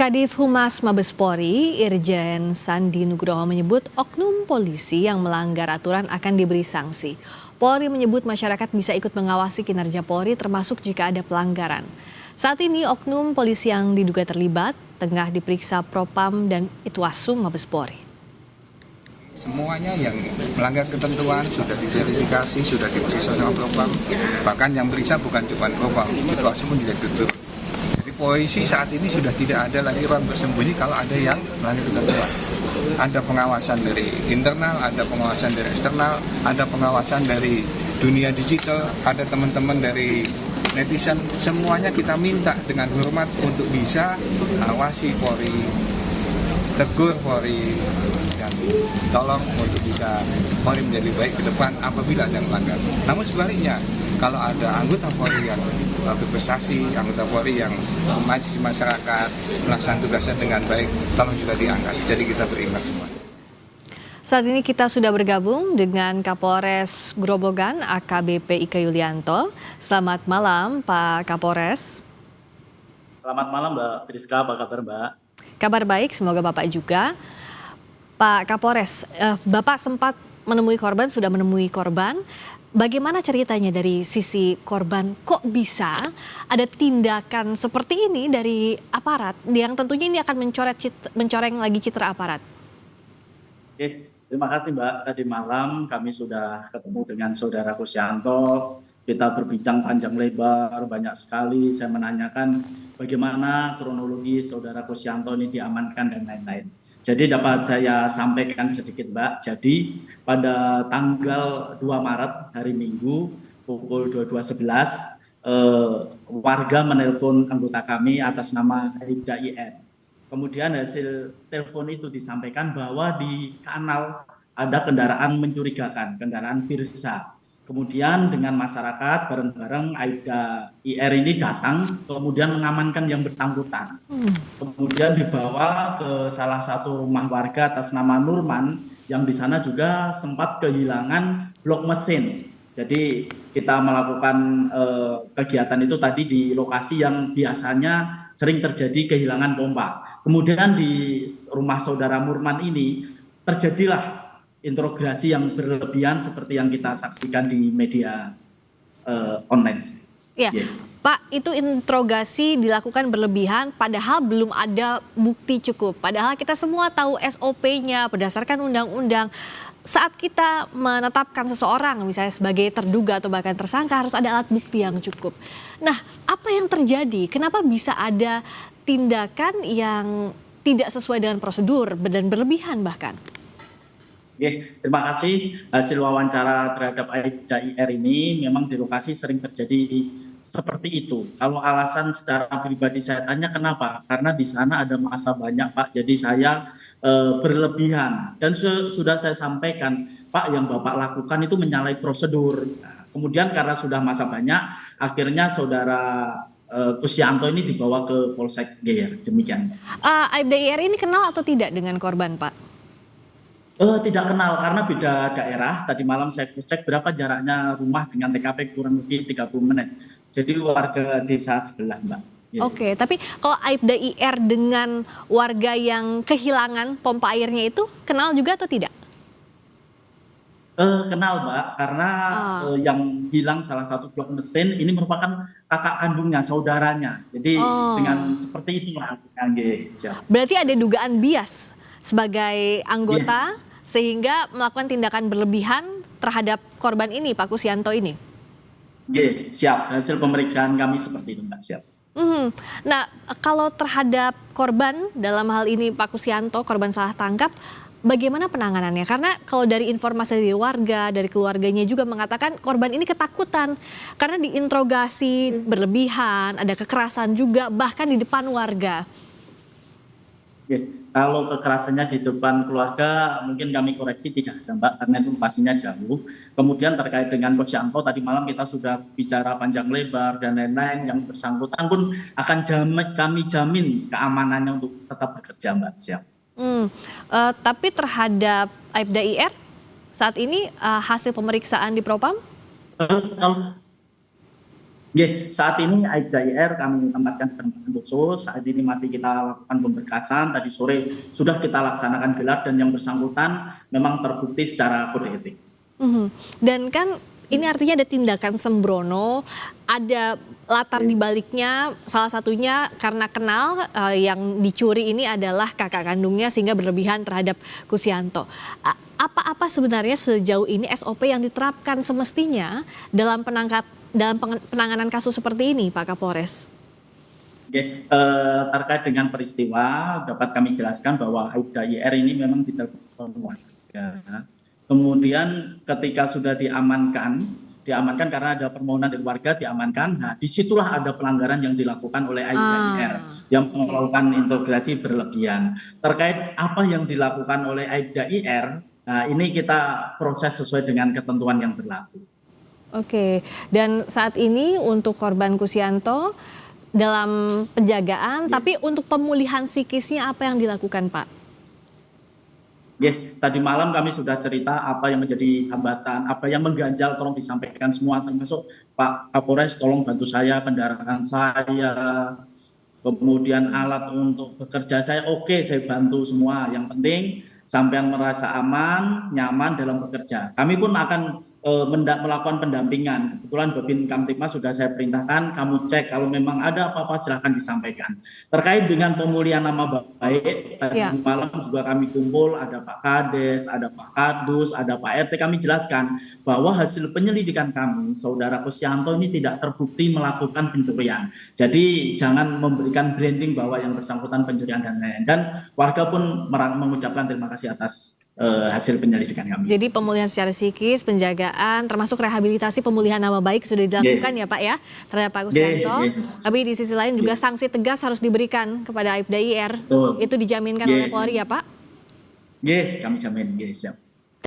Kadif Humas Mabes Polri, Irjen Sandi Nugroho menyebut oknum polisi yang melanggar aturan akan diberi sanksi. Polri menyebut masyarakat bisa ikut mengawasi kinerja Polri termasuk jika ada pelanggaran. Saat ini oknum polisi yang diduga terlibat tengah diperiksa Propam dan Itwasum Mabes Polri. Semuanya yang melanggar ketentuan sudah diverifikasi, sudah diperiksa sama Propam. Bahkan yang periksa bukan cuma Propam, Itwasum pun juga tutup. Polisi saat ini sudah tidak ada lagi ruang bersembunyi kalau ada yang melanggar ketentuan. Ada pengawasan dari internal, ada pengawasan dari eksternal, ada pengawasan dari dunia digital, ada teman-teman dari netizen. Semuanya kita minta dengan hormat untuk bisa awasi Polri, tegur Polri, dan tolong untuk bisa Polri menjadi baik ke depan apabila ada yang melanggar. Namun sebaliknya, kalau ada anggota Polri yang berprestasi, anggota Polri yang maju di masyarakat, melaksanakan tugasnya dengan baik, tolong juga diangkat. Jadi kita berimbang semua. Saat ini kita sudah bergabung dengan Kapolres Grobogan AKBP Ika Yulianto. Selamat malam Pak Kapolres. Selamat malam Mbak Priska, apa kabar Mbak? Kabar baik, semoga Bapak juga. Pak Kapolres, Bapak sempat menemui korban, sudah menemui korban. Bagaimana ceritanya dari sisi korban, kok bisa ada tindakan seperti ini dari aparat yang tentunya ini akan mencoreng lagi citra aparat? Oke, terima kasih Mbak. Tadi malam kami sudah ketemu dengan Saudara Kusyanto. Kita berbincang panjang lebar, banyak sekali. Saya menanyakan bagaimana kronologi Saudara Kusyanto ini diamankan dan lain-lain. Jadi dapat saya sampaikan sedikit Mbak. Jadi pada tanggal 2 Maret hari Minggu pukul 22.11 warga menelpon anggota kami atas nama Aibda IR. Kemudian hasil telepon itu disampaikan bahwa di kanal ada kendaraan mencurigakan, kendaraan Firza. Kemudian dengan masyarakat bareng-bareng Aibda IR ini datang, kemudian mengamankan yang bersangkutan. Kemudian dibawa ke salah satu rumah warga atas nama Nurman, yang di sana juga sempat kehilangan blok mesin. Jadi kita melakukan kegiatan itu tadi di lokasi yang biasanya sering terjadi kehilangan pompa. Kemudian di rumah saudara Nurman ini terjadilah interogasi yang berlebihan seperti yang kita saksikan di media online. Ya, yeah. Pak, itu interogasi dilakukan berlebihan padahal belum ada bukti cukup. Padahal kita semua tahu SOP-nya berdasarkan undang-undang. Saat kita menetapkan seseorang misalnya sebagai terduga atau bahkan tersangka harus ada alat bukti yang cukup. Nah, apa yang terjadi? Kenapa bisa ada tindakan yang tidak sesuai dengan prosedur dan berlebihan bahkan? Oke, terima kasih. Hasil wawancara terhadap Aibda IR ini memang di lokasi sering terjadi seperti itu. Kalau alasan secara pribadi saya tanya kenapa? Karena di sana ada massa banyak Pak, jadi saya berlebihan. Dan sudah saya sampaikan, Pak, yang Bapak lakukan itu menyalahi prosedur. Nah, kemudian karena sudah massa banyak, akhirnya saudara Kusyanto ini dibawa ke Polsek Geyer. Demikian. Aibda IR ini kenal atau tidak dengan korban Pak? Tidak kenal karena beda daerah. Tadi malam saya cek berapa jaraknya rumah dengan TKP kurang lebih 30 menit. Jadi warga desa sebelah Mbak. Oke, tapi kalau Aibda IR dengan warga yang kehilangan pompa airnya itu kenal juga atau tidak? Kenal Mbak, karena yang hilang salah satu blok mesin ini merupakan kakak kandungnya, saudaranya. Jadi dengan seperti itu Mbak. Berarti ada dugaan bias sebagai anggota sehingga melakukan tindakan berlebihan terhadap korban ini, Pak Kusyanto ini? Siap. Hasil pemeriksaan kami seperti itu, Mbak. Siap. Nah, kalau terhadap korban, dalam hal ini Pak Kusyanto, korban salah tangkap, bagaimana penanganannya? Karena kalau dari informasi dari warga, dari keluarganya juga mengatakan korban ini ketakutan karena diinterogasi berlebihan, ada kekerasan juga, bahkan di depan warga. Kalau kekerasannya di depan keluarga mungkin kami koreksi tidak ada Mbak, karena itu pastinya jauh. Kemudian terkait dengan Kusyanto tadi malam kita sudah bicara panjang lebar dan lain-lain, yang bersangkutan pun akan kami jamin keamanannya untuk tetap bekerja Mbak. Siap. Tapi terhadap Aibda IR saat ini hasil pemeriksaan di Propam? Nggih, saat ini Aibda IR kami tempatkan di penempatan khusus. Saat ini masih kita lakukan pemberkasan. Tadi sore sudah kita laksanakan gelar dan yang bersangkutan memang terbukti secara kode etik. Dan kan ini artinya ada tindakan sembrono, ada latar di baliknya, salah satunya karena kenal yang dicuri ini adalah kakak kandungnya sehingga berlebihan terhadap Kusianto. Apa-apa sebenarnya sejauh ini SOP yang diterapkan semestinya dalam penanganan kasus seperti ini, Pak Kapolres? Oke, terkait dengan peristiwa dapat kami jelaskan bahwa Aibda IR ini memang ditelepon warga. Kemudian ketika sudah diamankan karena ada permohonan dari warga diamankan. Nah, disitulah ada pelanggaran yang dilakukan oleh Aibda IR yang melakukan integrasi berlebihan. Terkait apa yang dilakukan oleh Aibda IR, nah ini kita proses sesuai dengan ketentuan yang berlaku. Oke, dan saat ini untuk korban Kusianto dalam penjagaan, tapi untuk pemulihan psikisnya apa yang dilakukan, Pak? Tadi malam kami sudah cerita apa yang menjadi hambatan, apa yang mengganjal, tolong disampaikan semua, termasuk Pak Kapolres tolong bantu saya, kendaraan saya, kemudian alat untuk bekerja saya, oke saya bantu semua. Yang penting sampean merasa aman, nyaman dalam bekerja. Kami pun akan melakukan pendampingan. Kebetulan Babin Kamtipmas sudah saya perintahkan, kamu cek kalau memang ada apa-apa silahkan disampaikan. Terkait dengan pemulihan nama baik, tadi malam juga kami kumpul, ada Pak Kades, ada Pak Kadus, ada Pak RT, kami jelaskan bahwa hasil penyelidikan kami, Saudara Kusianto ini tidak terbukti melakukan pencurian. Jadi jangan memberikan branding bahwa yang bersangkutan pencurian dan lain-lain. Dan warga pun mengucapkan terima kasih atas hasil penyelidikan kami. Jadi pemulihan secara psikis, penjagaan, termasuk rehabilitasi pemulihan nama baik sudah dilakukan ya Pak ya terhadap Pak Kusianto. Tapi di sisi lain juga sanksi tegas harus diberikan kepada Aibda IR. Itu dijaminkan oleh Polri ya Pak? Kami jamin, siap.